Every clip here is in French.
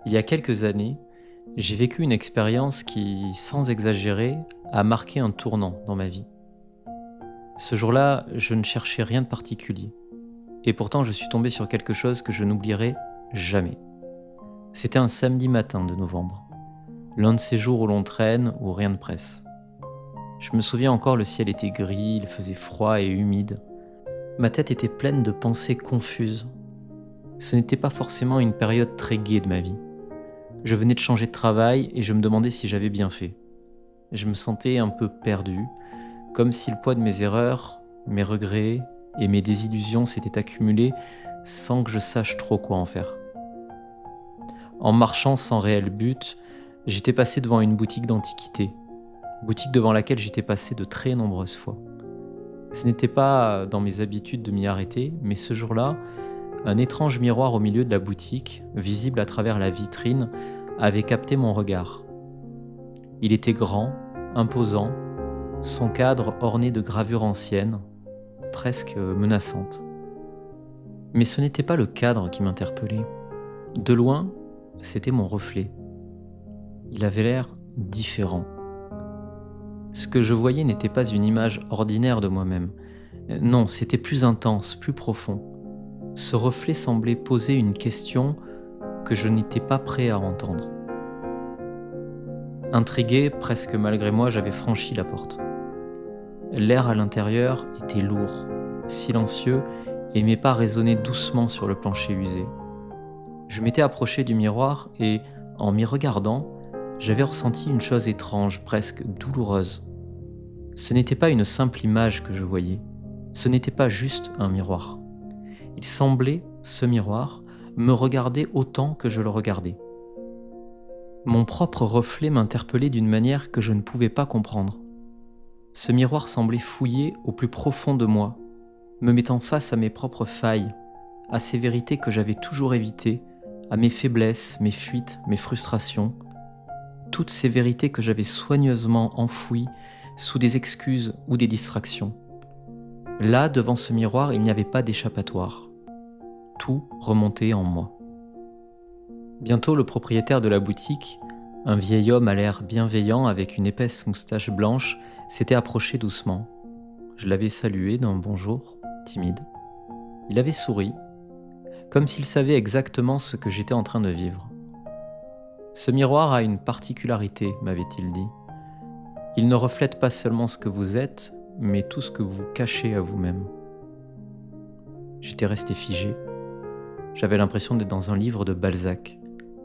Il y a quelques années, j'ai vécu une expérience qui, sans exagérer, a marqué un tournant dans ma vie. Ce jour-là, je ne cherchais rien de particulier. Et pourtant, je suis tombé sur quelque chose que je n'oublierai jamais. C'était un samedi matin de novembre. L'un de ces jours où l'on traîne, où rien ne presse. Je me souviens encore, le ciel était gris, il faisait froid et humide. Ma tête était pleine de pensées confuses. Ce n'était pas forcément une période très gaie de ma vie. Je venais de changer de travail et je me demandais si j'avais bien fait. Je me sentais un peu perdu, comme si le poids de mes erreurs, mes regrets et mes désillusions s'étaient accumulés sans que je sache trop quoi en faire. En marchant sans réel but, j'étais passé devant une boutique d'antiquités, boutique devant laquelle j'étais passé de très nombreuses fois. Ce n'était pas dans mes habitudes de m'y arrêter, mais ce jour-là, un étrange miroir au milieu de la boutique, visible à travers la vitrine, avait capté mon regard. Il était grand, imposant, son cadre orné de gravures anciennes, presque menaçantes. Mais ce n'était pas le cadre qui m'interpellait. De loin, c'était mon reflet. Il avait l'air différent. Ce que je voyais n'était pas une image ordinaire de moi-même. Non, c'était plus intense, plus profond. Ce reflet semblait poser une question que je n'étais pas prêt à entendre. Intrigué, presque malgré moi, j'avais franchi la porte. L'air à l'intérieur était lourd, silencieux, et mes pas résonnaient doucement sur le plancher usé. Je m'étais approché du miroir et, en m'y regardant, j'avais ressenti une chose étrange, presque douloureuse. Ce n'était pas une simple image que je voyais, ce n'était pas juste un miroir. Il semblait, ce miroir, me regarder autant que je le regardais. Mon propre reflet m'interpellait d'une manière que je ne pouvais pas comprendre. Ce miroir semblait fouiller au plus profond de moi, me mettant face à mes propres failles, à ces vérités que j'avais toujours évitées, à mes faiblesses, mes fuites, mes frustrations, toutes ces vérités que j'avais soigneusement enfouies sous des excuses ou des distractions. Là, devant ce miroir, il n'y avait pas d'échappatoire. Tout remontait en moi. Bientôt, le propriétaire de la boutique, un vieil homme à l'air bienveillant avec une épaisse moustache blanche, s'était approché doucement. Je l'avais salué d'un bonjour timide. Il avait souri, comme s'il savait exactement ce que j'étais en train de vivre. Ce miroir a une particularité, m'avait-il dit. Il ne reflète pas seulement ce que vous êtes, mais tout ce que vous cachez à vous-même. J'étais resté figé. J'avais l'impression d'être dans un livre de Balzac.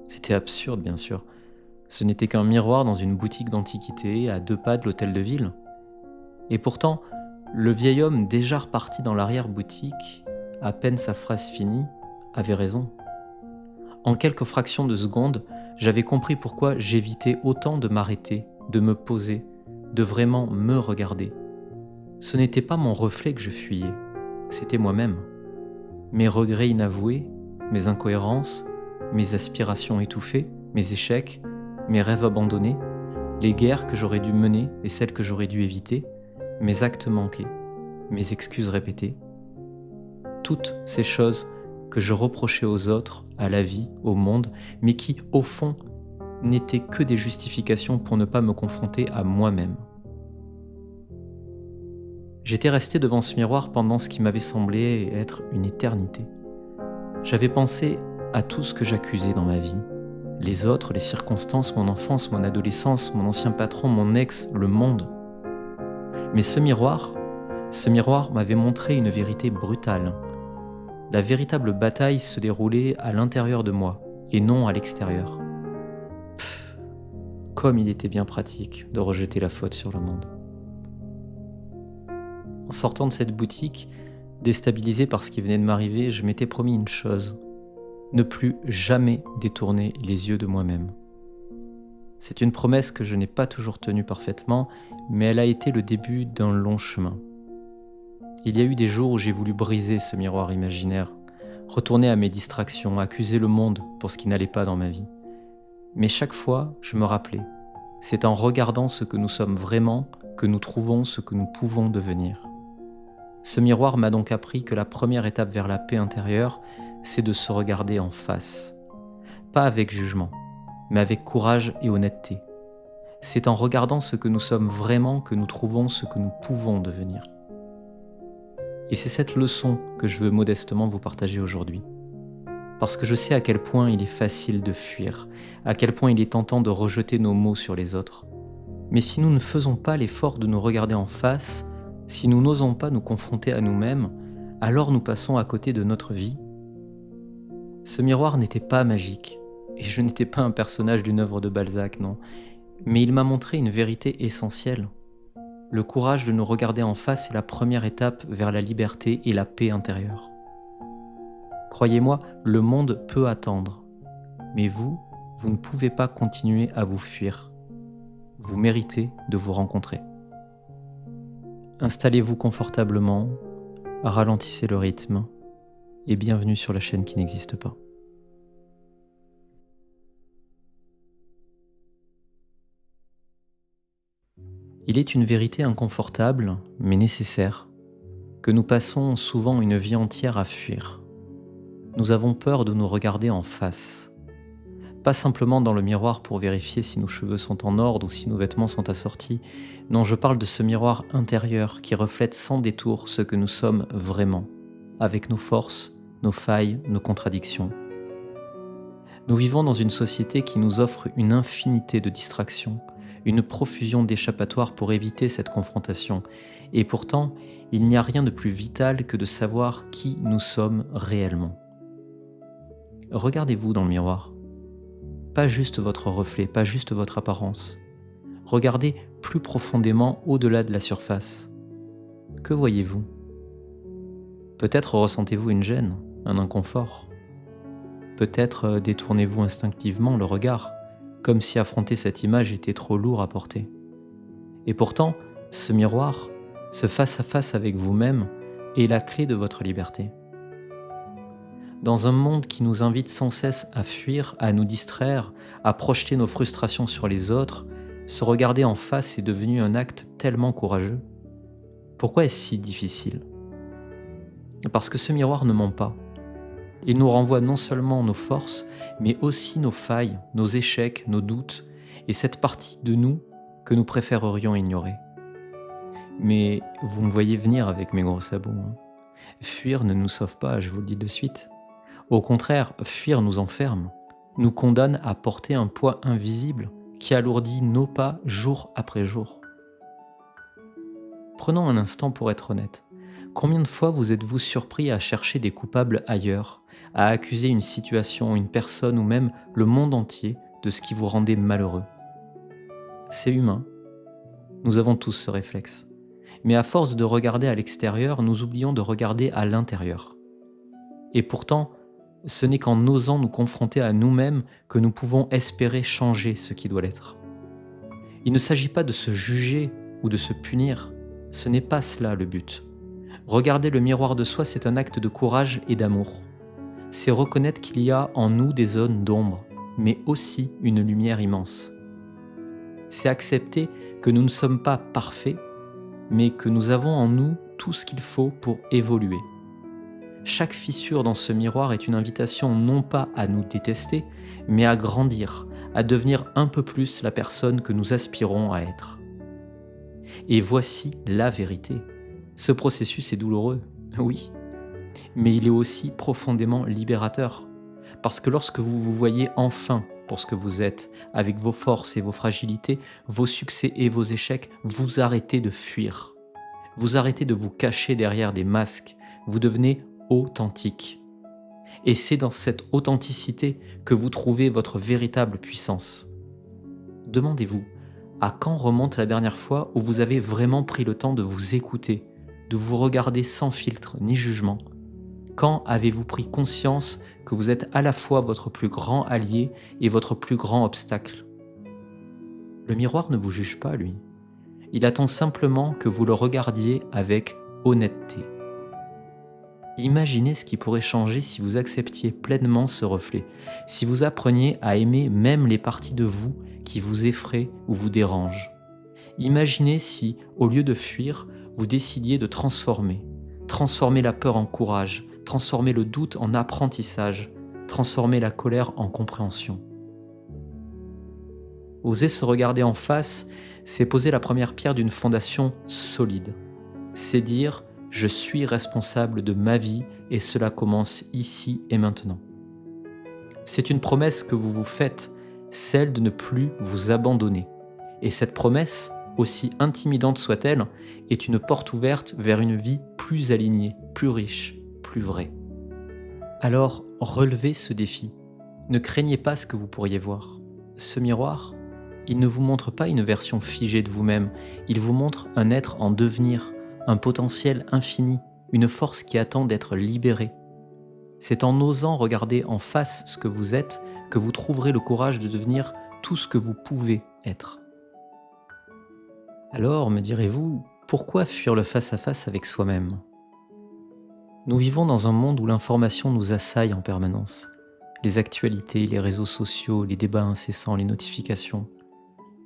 C'était absurde, bien sûr. Ce n'était qu'un miroir dans une boutique d'antiquités à 2 pas de l'hôtel de ville. Et pourtant, le vieil homme, déjà reparti dans l'arrière-boutique, à peine sa phrase finie, avait raison. En quelques fractions de secondes, j'avais compris pourquoi j'évitais autant de m'arrêter, de me poser, de vraiment me regarder. Ce n'était pas mon reflet que je fuyais, c'était moi-même. Mes regrets inavoués, mes incohérences, mes aspirations étouffées, mes échecs, mes rêves abandonnés, les guerres que j'aurais dû mener et celles que j'aurais dû éviter, mes actes manqués, mes excuses répétées. Toutes ces choses que je reprochais aux autres, à la vie, au monde, mais qui, au fond, n'étaient que des justifications pour ne pas me confronter à moi-même. J'étais resté devant ce miroir pendant ce qui m'avait semblé être une éternité. J'avais pensé à tout ce que j'accusais dans ma vie. Les autres, les circonstances, mon enfance, mon adolescence, mon ancien patron, mon ex, le monde. Mais ce miroir m'avait montré une vérité brutale. La véritable bataille se déroulait à l'intérieur de moi et non à l'extérieur. Comme il était bien pratique de rejeter la faute sur le monde. En sortant de cette boutique, déstabilisé par ce qui venait de m'arriver, je m'étais promis une chose, ne plus jamais détourner les yeux de moi-même. C'est une promesse que je n'ai pas toujours tenue parfaitement, mais elle a été le début d'un long chemin. Il y a eu des jours où j'ai voulu briser ce miroir imaginaire, retourner à mes distractions, accuser le monde pour ce qui n'allait pas dans ma vie. Mais chaque fois, je me rappelais, c'est en regardant ce que nous sommes vraiment que nous trouvons ce que nous pouvons devenir. Ce miroir m'a donc appris que la première étape vers la paix intérieure, c'est de se regarder en face. Pas avec jugement, mais avec courage et honnêteté. C'est en regardant ce que nous sommes vraiment que nous trouvons ce que nous pouvons devenir. Et c'est cette leçon que je veux modestement vous partager aujourd'hui. Parce que je sais à quel point il est facile de fuir, à quel point il est tentant de rejeter nos mots sur les autres. Mais si nous ne faisons pas l'effort de nous regarder en face, si nous n'osons pas nous confronter à nous-mêmes, alors nous passons à côté de notre vie. Ce miroir n'était pas magique, et je n'étais pas un personnage d'une œuvre de Balzac, non, mais il m'a montré une vérité essentielle. Le courage de nous regarder en face est la première étape vers la liberté et la paix intérieure. Croyez-moi, le monde peut attendre, mais vous ne pouvez pas continuer à vous fuir. Vous méritez de vous rencontrer. Installez-vous confortablement, ralentissez le rythme et bienvenue sur la chaîne qui n'existe pas. Il est une vérité inconfortable, mais nécessaire, que nous passons souvent une vie entière à fuir. Nous avons peur de nous regarder en face. Pas simplement dans le miroir pour vérifier si nos cheveux sont en ordre ou si nos vêtements sont assortis. Non, je parle de ce miroir intérieur qui reflète sans détour ce que nous sommes vraiment, avec nos forces, nos failles, nos contradictions. Nous vivons dans une société qui nous offre une infinité de distractions, une profusion d'échappatoires pour éviter cette confrontation. Et pourtant, il n'y a rien de plus vital que de savoir qui nous sommes réellement. Regardez-vous dans le miroir. Pas juste votre reflet, pas juste votre apparence. Regardez plus profondément au-delà de la surface. Que voyez-vous? Peut-être ressentez-vous une gêne, un inconfort. Peut-être détournez-vous instinctivement le regard, comme si affronter cette image était trop lourd à porter. Et pourtant, ce miroir, ce face-à-face avec vous-même, est la clé de votre liberté. Dans un monde qui nous invite sans cesse à fuir, à nous distraire, à projeter nos frustrations sur les autres, se regarder en face est devenu un acte tellement courageux. Pourquoi est-ce si difficile? Parce que ce miroir ne ment pas. Il nous renvoie non seulement nos forces, mais aussi nos failles, nos échecs, nos doutes, et cette partie de nous que nous préférerions ignorer. Mais vous me voyez venir avec mes gros sabots. Fuir ne nous sauve pas, je vous le dis de suite. Au contraire, fuir nous enferme, nous condamne à porter un poids invisible qui alourdit nos pas jour après jour. Prenons un instant pour être honnête. Combien de fois vous êtes-vous surpris à chercher des coupables ailleurs, à accuser une situation, une personne ou même le monde entier de ce qui vous rendait malheureux? C'est humain. Nous avons tous ce réflexe. Mais à force de regarder à l'extérieur, nous oublions de regarder à l'intérieur. Et pourtant, ce n'est qu'en osant nous confronter à nous-mêmes que nous pouvons espérer changer ce qui doit l'être. Il ne s'agit pas de se juger ou de se punir, ce n'est pas cela le but. Regarder le miroir de soi, c'est un acte de courage et d'amour. C'est reconnaître qu'il y a en nous des zones d'ombre, mais aussi une lumière immense. C'est accepter que nous ne sommes pas parfaits, mais que nous avons en nous tout ce qu'il faut pour évoluer. Chaque fissure dans ce miroir est une invitation non pas à nous détester, mais à grandir, à devenir un peu plus la personne que nous aspirons à être. Et voici la vérité. Ce processus est douloureux, oui, mais il est aussi profondément libérateur. Parce que lorsque vous vous voyez enfin pour ce que vous êtes, avec vos forces et vos fragilités, vos succès et vos échecs, vous arrêtez de fuir. Vous arrêtez de vous cacher derrière des masques. Vous devenez authentique. Et c'est dans cette authenticité que vous trouvez votre véritable puissance. Demandez-vous, à quand remonte la dernière fois où vous avez vraiment pris le temps de vous écouter, de vous regarder sans filtre ni jugement? Quand avez-vous pris conscience que vous êtes à la fois votre plus grand allié et votre plus grand obstacle? Le miroir ne vous juge pas, lui. Il attend simplement que vous le regardiez avec honnêteté. Imaginez ce qui pourrait changer si vous acceptiez pleinement ce reflet, si vous appreniez à aimer même les parties de vous qui vous effraient ou vous dérangent. Imaginez si, au lieu de fuir, vous décidiez de transformer la peur en courage, transformer le doute en apprentissage, transformer la colère en compréhension. Oser se regarder en face, c'est poser la première pierre d'une fondation solide. C'est dire « je suis responsable de ma vie et cela commence ici et maintenant ». C'est une promesse que vous vous faites, celle de ne plus vous abandonner. Et cette promesse, aussi intimidante soit-elle, est une porte ouverte vers une vie plus alignée, plus riche, plus vraie. Alors, relevez ce défi. Ne craignez pas ce que vous pourriez voir. Ce miroir, il ne vous montre pas une version figée de vous-même, il vous montre un être en devenir, un potentiel infini, une force qui attend d'être libérée. C'est en osant regarder en face ce que vous êtes que vous trouverez le courage de devenir tout ce que vous pouvez être. Alors, me direz-vous, pourquoi fuir le face-à-face avec soi-même ? Nous vivons dans un monde où l'information nous assaille en permanence. Les actualités, les réseaux sociaux, les débats incessants, les notifications.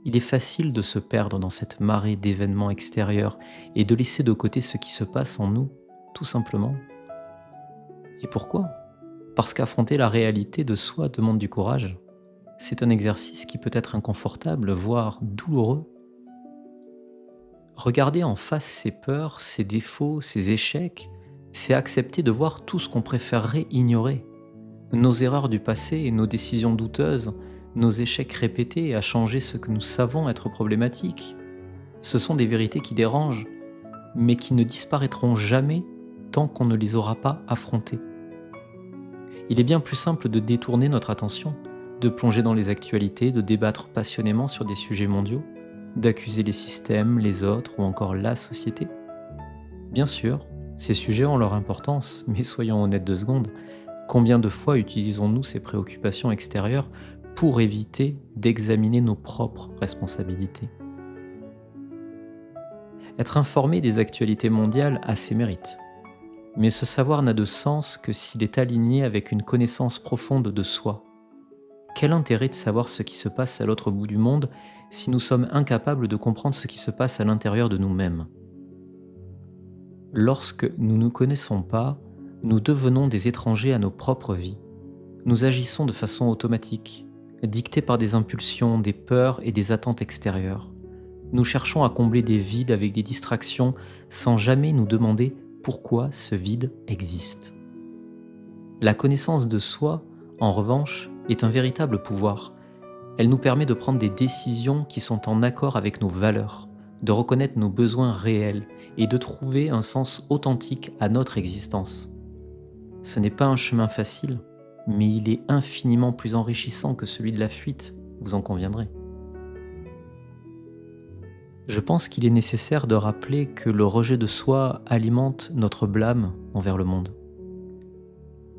Il est facile de se perdre dans cette marée d'événements extérieurs et de laisser de côté ce qui se passe en nous, tout simplement. Et pourquoi ? Parce qu'affronter la réalité de soi demande du courage. C'est un exercice qui peut être inconfortable, voire douloureux. Regarder en face ses peurs, ses défauts, ses échecs, c'est accepter de voir tout ce qu'on préférerait ignorer. Nos erreurs du passé et nos décisions douteuses, nos échecs répétés à changer ce que nous savons être problématique. Ce sont des vérités qui dérangent, mais qui ne disparaîtront jamais tant qu'on ne les aura pas affrontées. Il est bien plus simple de détourner notre attention, de plonger dans les actualités, de débattre passionnément sur des sujets mondiaux, d'accuser les systèmes, les autres ou encore la société. Bien sûr, ces sujets ont leur importance, mais soyons honnêtes 2 secondes, combien de fois utilisons-nous ces préoccupations extérieures pour éviter d'examiner nos propres responsabilités ? Être informé des actualités mondiales a ses mérites. Mais ce savoir n'a de sens que s'il est aligné avec une connaissance profonde de soi. Quel intérêt de savoir ce qui se passe à l'autre bout du monde si nous sommes incapables de comprendre ce qui se passe à l'intérieur de nous-mêmes ? Lorsque nous ne nous connaissons pas, nous devenons des étrangers à nos propres vies. Nous agissons de façon automatique, dictés par des impulsions, des peurs et des attentes extérieures. Nous cherchons à combler des vides avec des distractions sans jamais nous demander pourquoi ce vide existe. La connaissance de soi, en revanche, est un véritable pouvoir. Elle nous permet de prendre des décisions qui sont en accord avec nos valeurs, de reconnaître nos besoins réels et de trouver un sens authentique à notre existence. Ce n'est pas un chemin facile, mais il est infiniment plus enrichissant que celui de la fuite, vous en conviendrez. Je pense qu'il est nécessaire de rappeler que le rejet de soi alimente notre blâme envers le monde.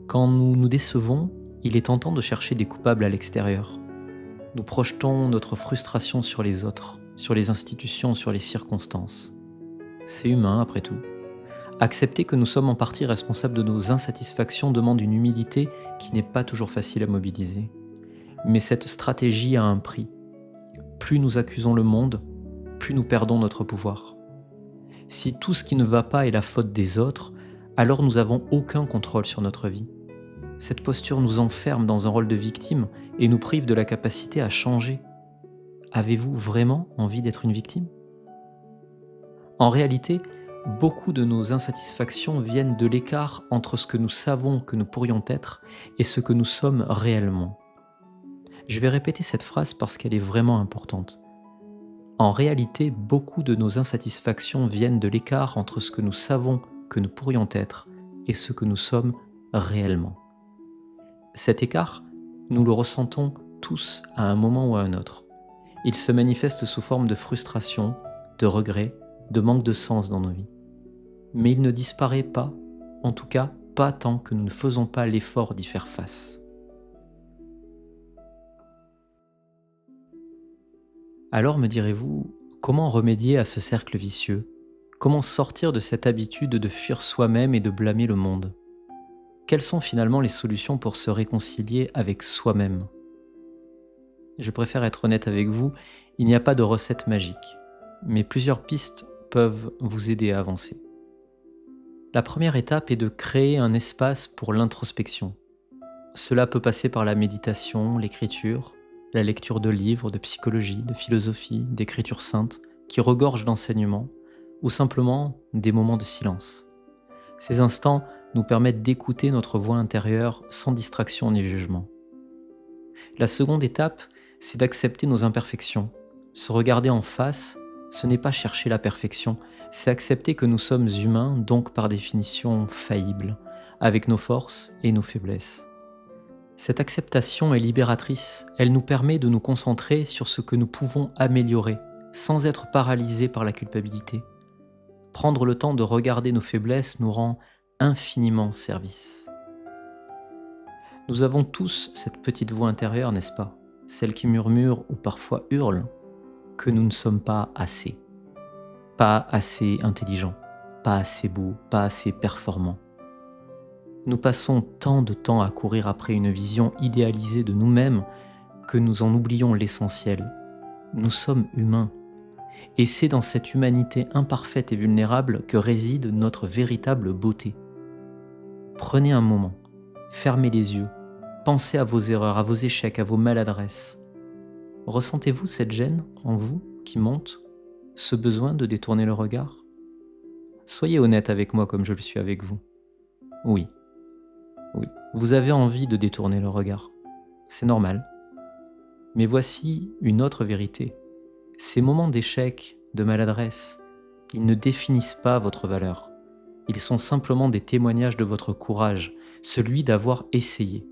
Quand nous nous décevons, il est tentant de chercher des coupables à l'extérieur. Nous projetons notre frustration sur les autres, sur les institutions, sur les circonstances. C'est humain après tout. Accepter que nous sommes en partie responsables de nos insatisfactions demande une humilité qui n'est pas toujours facile à mobiliser. Mais cette stratégie a un prix. Plus nous accusons le monde, plus nous perdons notre pouvoir. Si tout ce qui ne va pas est la faute des autres, alors nous n'avons aucun contrôle sur notre vie. Cette posture nous enferme dans un rôle de victime et nous prive de la capacité à changer. Avez-vous vraiment envie d'être une victime ? En réalité, beaucoup de nos insatisfactions viennent de l'écart entre ce que nous savons que nous pourrions être et ce que nous sommes réellement. Je vais répéter cette phrase parce qu'elle est vraiment importante. En réalité, beaucoup de nos insatisfactions viennent de l'écart entre ce que nous savons que nous pourrions être et ce que nous sommes réellement. Cet écart, nous le ressentons tous à un moment ou à un autre. Il se manifeste sous forme de frustration, de regret, de manque de sens dans nos vies. Mais il ne disparaît pas, en tout cas pas tant que nous ne faisons pas l'effort d'y faire face. Alors me direz-vous, comment remédier à ce cercle vicieux ? Comment sortir de cette habitude de fuir soi-même et de blâmer le monde ? Quelles sont finalement les solutions pour se réconcilier avec soi-même ? Je préfère être honnête avec vous, il n'y a pas de recette magique, mais plusieurs pistes peuvent vous aider à avancer. La première étape est de créer un espace pour l'introspection. Cela peut passer par la méditation, l'écriture, la lecture de livres de psychologie, de philosophie, d'écriture sainte, qui regorgent d'enseignements, ou simplement des moments de silence. Ces instants nous permettent d'écouter notre voix intérieure sans distraction ni jugement. La seconde étape, c'est d'accepter nos imperfections. Se regarder en face, ce n'est pas chercher la perfection, c'est accepter que nous sommes humains, donc par définition faillibles, avec nos forces et nos faiblesses. Cette acceptation est libératrice, elle nous permet de nous concentrer sur ce que nous pouvons améliorer, sans être paralysés par la culpabilité. Prendre le temps de regarder nos faiblesses nous rend infiniment service. Nous avons tous cette petite voix intérieure, n'est-ce pas? Celle qui murmure ou parfois hurle que nous ne sommes pas assez intelligents, pas assez beaux, pas assez performants. Nous passons tant de temps à courir après une vision idéalisée de nous-mêmes que nous en oublions l'essentiel. Nous sommes humains. Et c'est dans cette humanité imparfaite et vulnérable que réside notre véritable beauté. Prenez un moment, fermez les yeux, pensez à vos erreurs, à vos échecs, à vos maladresses. Ressentez-vous cette gêne en vous qui monte, ce besoin de détourner le regard? Soyez honnête avec moi comme je le suis avec vous. Oui, vous avez envie de détourner le regard. C'est normal. Mais voici une autre vérité. Ces moments d'échec, de maladresse, ils ne définissent pas votre valeur. Ils sont simplement des témoignages de votre courage, celui d'avoir essayé.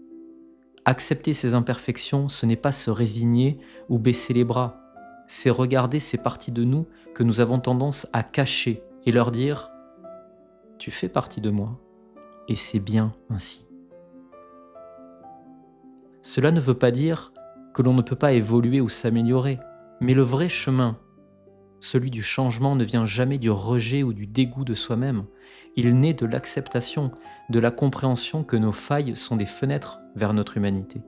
Accepter ces imperfections, ce n'est pas se résigner ou baisser les bras. C'est regarder ces parties de nous que nous avons tendance à cacher et leur dire « Tu fais partie de moi et c'est bien ainsi ». Cela ne veut pas dire que l'on ne peut pas évoluer ou s'améliorer, mais le vrai chemin, celui du changement, ne vient jamais du rejet ou du dégoût de soi-même. Il naît de l'acceptation, de la compréhension que nos failles sont des fenêtres vers notre humanité.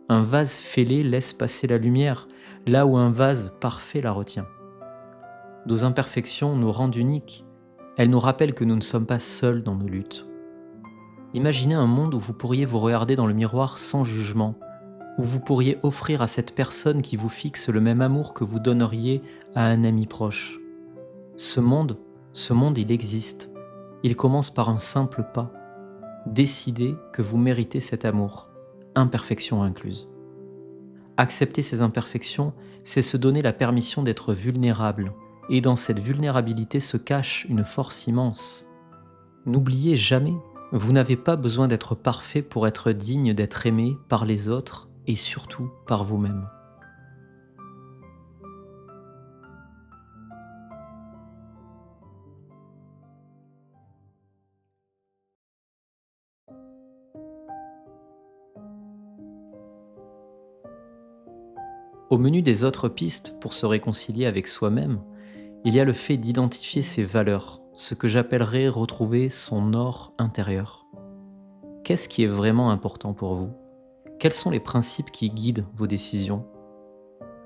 Un vase fêlé laisse passer la lumière, là où un vase parfait la retient. Nos imperfections nous rendent uniques. Elles nous rappellent que nous ne sommes pas seuls dans nos luttes. Imaginez un monde où vous pourriez vous regarder dans le miroir sans jugement, où vous pourriez offrir à cette personne qui vous fixe le même amour que vous donneriez à un ami proche. Ce monde, il existe. Il commence par un simple pas. Décidez que vous méritez cet amour, imperfection incluse. Accepter ces imperfections, c'est se donner la permission d'être vulnérable, et dans cette vulnérabilité se cache une force immense. N'oubliez jamais, vous n'avez pas besoin d'être parfait pour être digne d'être aimé par les autres et surtout par vous-même. Au menu des autres pistes pour se réconcilier avec soi-même, il y a le fait d'identifier ses valeurs, ce que j'appellerais retrouver son or intérieur. Qu'est-ce qui est vraiment important pour vous? Quels sont les principes qui guident vos décisions?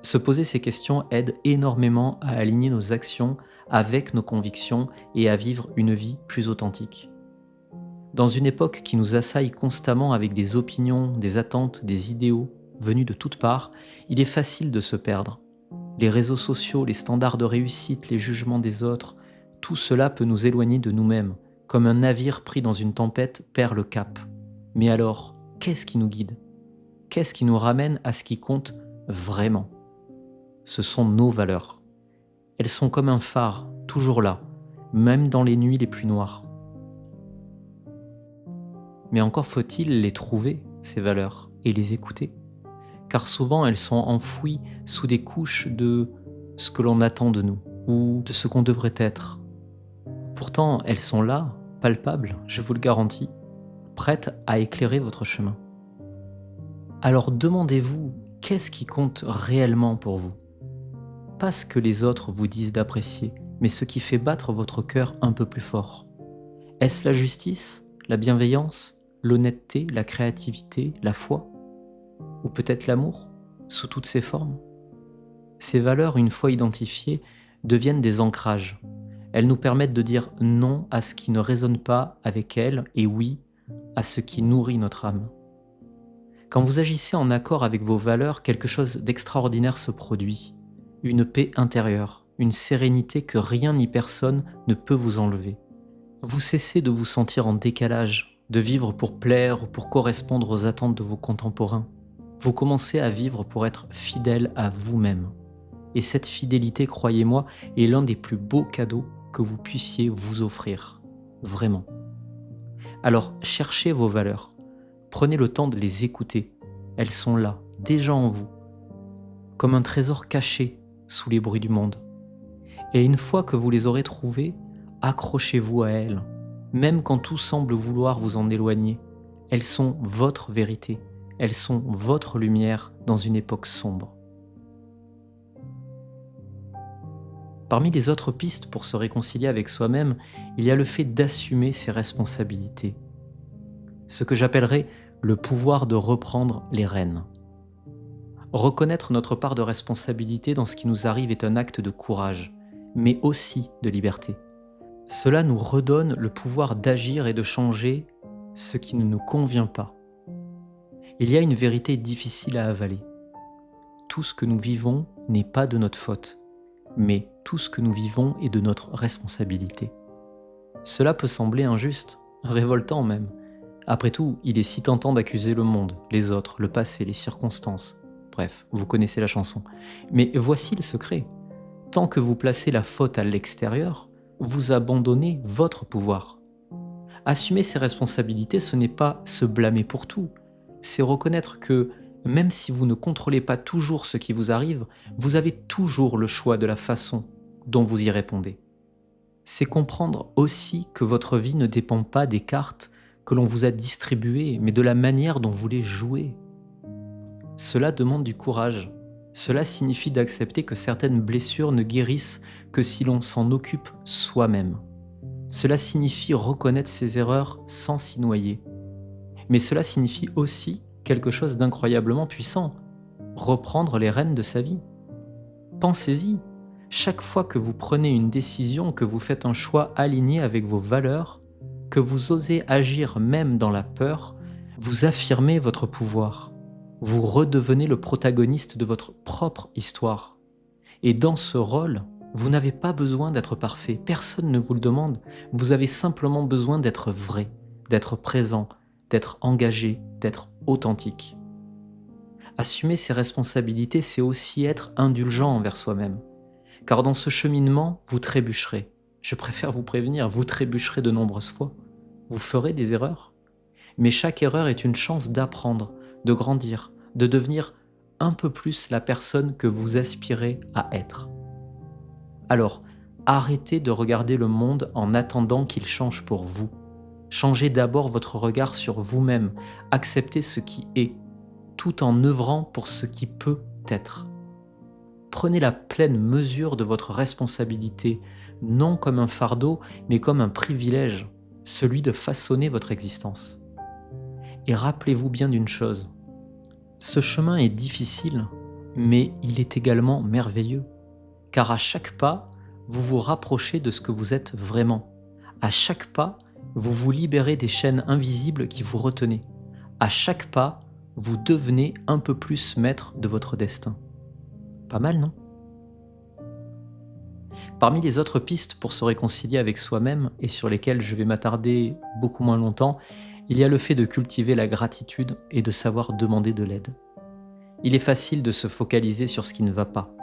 Se poser ces questions aide énormément à aligner nos actions avec nos convictions et à vivre une vie plus authentique. Dans une époque qui nous assaille constamment avec des opinions, des attentes, des idéaux venus de toutes parts, il est facile de se perdre. Les réseaux sociaux, les standards de réussite, les jugements des autres, tout cela peut nous éloigner de nous-mêmes, comme un navire pris dans une tempête perd le cap. Mais alors, qu'est-ce qui nous guide? Qu'est-ce qui nous ramène à ce qui compte vraiment? Ce sont nos valeurs. Elles sont comme un phare, toujours là, même dans les nuits les plus noires. Mais encore faut-il les trouver, ces valeurs, et les écouter. Car souvent elles sont enfouies sous des couches de ce que l'on attend de nous, ou de ce qu'on devrait être. Pourtant, elles sont là, palpables, je vous le garantis, prêtes à éclairer votre chemin. Alors demandez-vous, qu'est-ce qui compte réellement pour vous? Pas ce que les autres vous disent d'apprécier, mais ce qui fait battre votre cœur un peu plus fort. Est-ce la justice, la bienveillance, l'honnêteté, la créativité, la foi? Ou peut-être l'amour, sous toutes ses formes? Ces valeurs, une fois identifiées, deviennent des ancrages. Elles nous permettent de dire non à ce qui ne résonne pas avec elles et oui à ce qui nourrit notre âme. Quand vous agissez en accord avec vos valeurs, quelque chose d'extraordinaire se produit. Une paix intérieure, une sérénité que rien ni personne ne peut vous enlever. Vous cessez de vous sentir en décalage, de vivre pour plaire ou pour correspondre aux attentes de vos contemporains. Vous commencez à vivre pour être fidèle à vous-même. Et cette fidélité, croyez-moi, est l'un des plus beaux cadeaux que vous puissiez vous offrir. Vraiment. Alors, cherchez vos valeurs. Prenez le temps de les écouter. Elles sont là, déjà en vous, comme un trésor caché sous les bruits du monde. Et une fois que vous les aurez trouvées, accrochez-vous à elles, même quand tout semble vouloir vous en éloigner. Elles sont votre vérité, elles sont votre lumière dans une époque sombre. Parmi les autres pistes pour se réconcilier avec soi-même, il y a le fait d'assumer ses responsabilités. Ce que j'appellerais le pouvoir de reprendre les rênes. Reconnaître notre part de responsabilité dans ce qui nous arrive est un acte de courage, mais aussi de liberté. Cela nous redonne le pouvoir d'agir et de changer ce qui ne nous convient pas. Il y a une vérité difficile à avaler. Tout ce que nous vivons n'est pas de notre faute, mais tout ce que nous vivons est de notre responsabilité. Cela peut sembler injuste, révoltant même. Après tout, il est si tentant d'accuser le monde, les autres, le passé, les circonstances. Bref, vous connaissez la chanson. Mais voici le secret. Tant que vous placez la faute à l'extérieur, vous abandonnez votre pouvoir. Assumer ses responsabilités, ce n'est pas se blâmer pour tout. C'est reconnaître que, même si vous ne contrôlez pas toujours ce qui vous arrive, vous avez toujours le choix de la façon dont vous y répondez. C'est comprendre aussi que votre vie ne dépend pas des cartes que l'on vous a distribuées, mais de la manière dont vous les jouez. Cela demande du courage. Cela signifie d'accepter que certaines blessures ne guérissent que si l'on s'en occupe soi-même. Cela signifie reconnaître ses erreurs sans s'y noyer. Mais cela signifie aussi quelque chose d'incroyablement puissant, reprendre les rênes de sa vie. Pensez-y, chaque fois que vous prenez une décision, que vous faites un choix aligné avec vos valeurs, que vous osez agir même dans la peur, vous affirmez votre pouvoir. Vous redevenez le protagoniste de votre propre histoire. Et dans ce rôle, vous n'avez pas besoin d'être parfait, personne ne vous le demande, vous avez simplement besoin d'être vrai, d'être présent, d'être engagé, d'être authentique. Assumer ses responsabilités, c'est aussi être indulgent envers soi-même. Car dans ce cheminement, vous trébucherez. Je préfère vous prévenir, vous trébucherez de nombreuses fois. Vous ferez des erreurs. Mais chaque erreur est une chance d'apprendre, de grandir, de devenir un peu plus la personne que vous aspirez à être. Alors, arrêtez de regarder le monde en attendant qu'il change pour vous. Changez d'abord votre regard sur vous-même, acceptez ce qui est, tout en œuvrant pour ce qui peut être. Prenez la pleine mesure de votre responsabilité, non comme un fardeau, mais comme un privilège, celui de façonner votre existence. Et rappelez-vous bien d'une chose, ce chemin est difficile, mais il est également merveilleux, car à chaque pas, vous vous rapprochez de ce que vous êtes vraiment. À chaque pas, vous vous libérez des chaînes invisibles qui vous retenaient. À chaque pas, vous devenez un peu plus maître de votre destin. Pas mal, non ? Parmi les autres pistes pour se réconcilier avec soi-même et sur lesquelles je vais m'attarder beaucoup moins longtemps, il y a le fait de cultiver la gratitude et de savoir demander de l'aide. Il est facile de se focaliser sur ce qui ne va pas,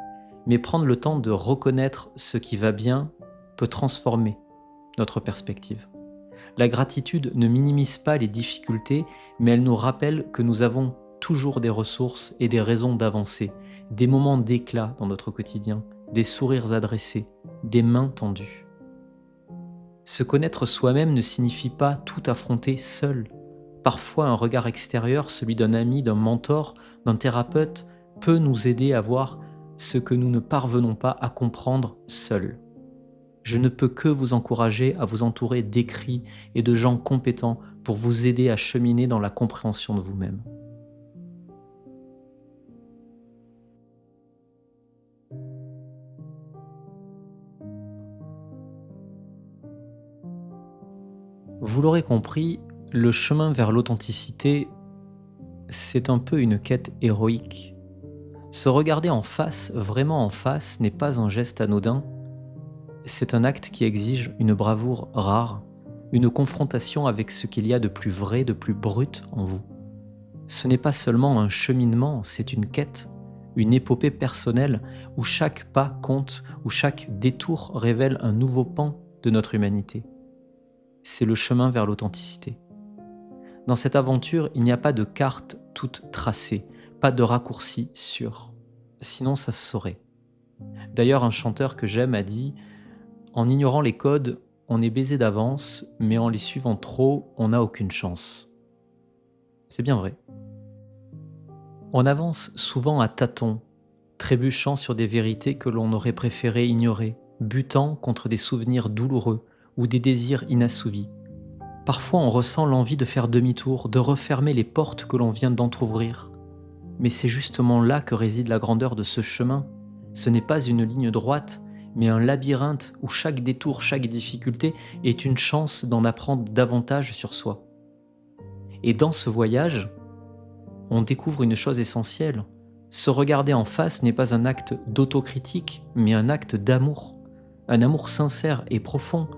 mais prendre le temps de reconnaître ce qui va bien peut transformer notre perspective. La gratitude ne minimise pas les difficultés, mais elle nous rappelle que nous avons toujours des ressources et des raisons d'avancer, des moments d'éclat dans notre quotidien, des sourires adressés, des mains tendues. Se connaître soi-même ne signifie pas tout affronter seul. Parfois, un regard extérieur, celui d'un ami, d'un mentor, d'un thérapeute, peut nous aider à voir ce que nous ne parvenons pas à comprendre seuls. Je ne peux que vous encourager à vous entourer d'écrits et de gens compétents pour vous aider à cheminer dans la compréhension de vous-même. Vous l'aurez compris, le chemin vers l'authenticité, c'est un peu une quête héroïque. Se regarder en face, vraiment en face, n'est pas un geste anodin, c'est un acte qui exige une bravoure rare, une confrontation avec ce qu'il y a de plus vrai, de plus brut en vous. Ce n'est pas seulement un cheminement, c'est une quête, une épopée personnelle où chaque pas compte, où chaque détour révèle un nouveau pan de notre humanité. C'est le chemin vers l'authenticité. Dans cette aventure, il n'y a pas de carte toute tracée, pas de raccourci sûr. Sinon, ça se saurait. D'ailleurs, un chanteur que j'aime a dit: en ignorant les codes, on est baisé d'avance, mais en les suivant trop, on n'a aucune chance. C'est bien vrai. On avance souvent à tâtons, trébuchant sur des vérités que l'on aurait préféré ignorer, butant contre des souvenirs douloureux ou des désirs inassouvis. Parfois on ressent l'envie de faire demi-tour, de refermer les portes que l'on vient d'entr'ouvrir. Mais c'est justement là que réside la grandeur de ce chemin. Ce n'est pas une ligne droite, mais un labyrinthe où chaque détour, chaque difficulté est une chance d'en apprendre davantage sur soi. Et dans ce voyage, on découvre une chose essentielle. Se regarder en face n'est pas un acte d'autocritique, mais un acte d'amour. Un amour sincère et profond,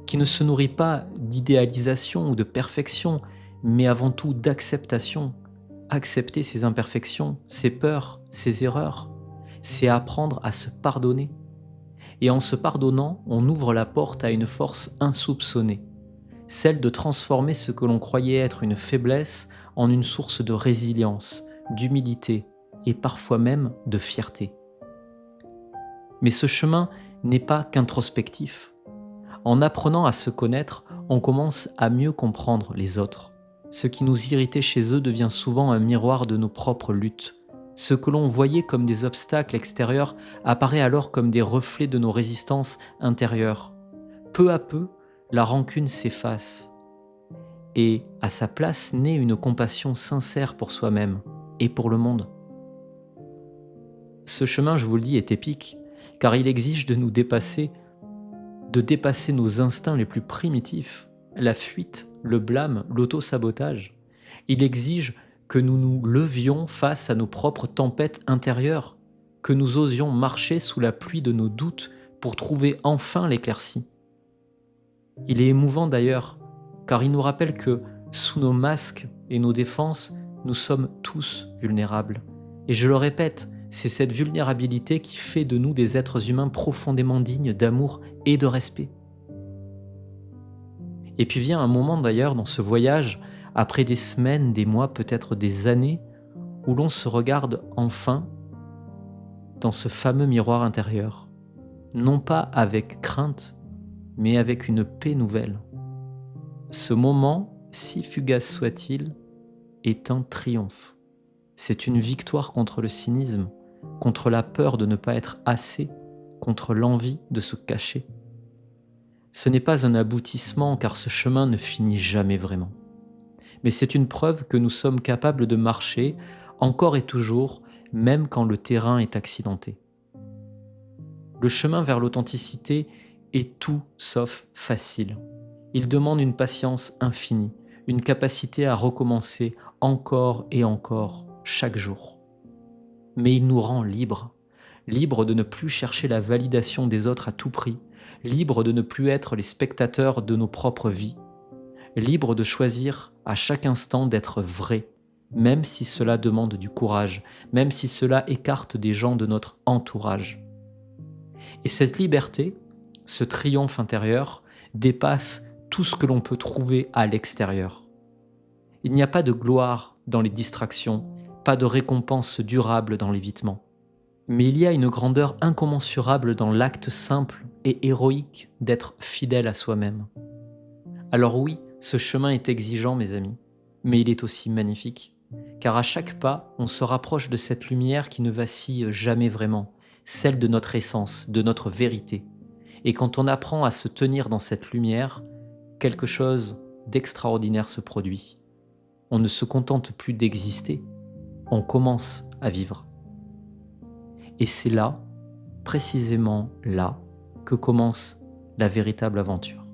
qui ne se nourrit pas d'idéalisation ou de perfection, mais avant tout d'acceptation. Accepter ses imperfections, ses peurs, ses erreurs, c'est apprendre à se pardonner. Et en se pardonnant, on ouvre la porte à une force insoupçonnée, celle de transformer ce que l'on croyait être une faiblesse en une source de résilience, d'humilité et parfois même de fierté. Mais ce chemin n'est pas qu'introspectif. En apprenant à se connaître, on commence à mieux comprendre les autres. Ce qui nous irritait chez eux devient souvent un miroir de nos propres luttes. Ce que l'on voyait comme des obstacles extérieurs apparaît alors comme des reflets de nos résistances intérieures. Peu à peu, la rancune s'efface et à sa place naît une compassion sincère pour soi-même et pour le monde. Ce chemin, je vous le dis, est épique, car il exige de nous dépasser, de dépasser nos instincts les plus primitifs, la fuite, le blâme, l'auto-sabotage. Il exige que nous nous levions face à nos propres tempêtes intérieures, que nous osions marcher sous la pluie de nos doutes pour trouver enfin l'éclaircie. Il est émouvant d'ailleurs, car il nous rappelle que sous nos masques et nos défenses, nous sommes tous vulnérables. Et je le répète, c'est cette vulnérabilité qui fait de nous des êtres humains profondément dignes d'amour et de respect. Et puis vient un moment d'ailleurs dans ce voyage, après des semaines, des mois, peut-être des années, où l'on se regarde enfin dans ce fameux miroir intérieur, non pas avec crainte, mais avec une paix nouvelle. Ce moment, si fugace soit-il, est un triomphe. C'est une victoire contre le cynisme, contre la peur de ne pas être assez, contre l'envie de se cacher. Ce n'est pas un aboutissement car ce chemin ne finit jamais vraiment. Mais c'est une preuve que nous sommes capables de marcher encore et toujours, même quand le terrain est accidenté. Le chemin vers l'authenticité est tout sauf facile. Il demande une patience infinie, une capacité à recommencer encore et encore, chaque jour. Mais il nous rend libres, libres de ne plus chercher la validation des autres à tout prix, libres de ne plus être les spectateurs de nos propres vies, libres de choisir à chaque instant d'être vrais, même si cela demande du courage, même si cela écarte des gens de notre entourage. Et cette liberté, ce triomphe intérieur, dépasse tout ce que l'on peut trouver à l'extérieur. Il n'y a pas de gloire dans les distractions, pas de récompense durable dans l'évitement. Mais il y a une grandeur incommensurable dans l'acte simple et héroïque d'être fidèle à soi-même. Alors oui, ce chemin est exigeant, mes amis, mais il est aussi magnifique, car à chaque pas, on se rapproche de cette lumière qui ne vacille jamais vraiment, celle de notre essence, de notre vérité. Et quand on apprend à se tenir dans cette lumière, quelque chose d'extraordinaire se produit. On ne se contente plus d'exister, on commence à vivre. Et c'est là, précisément là, que commence la véritable aventure.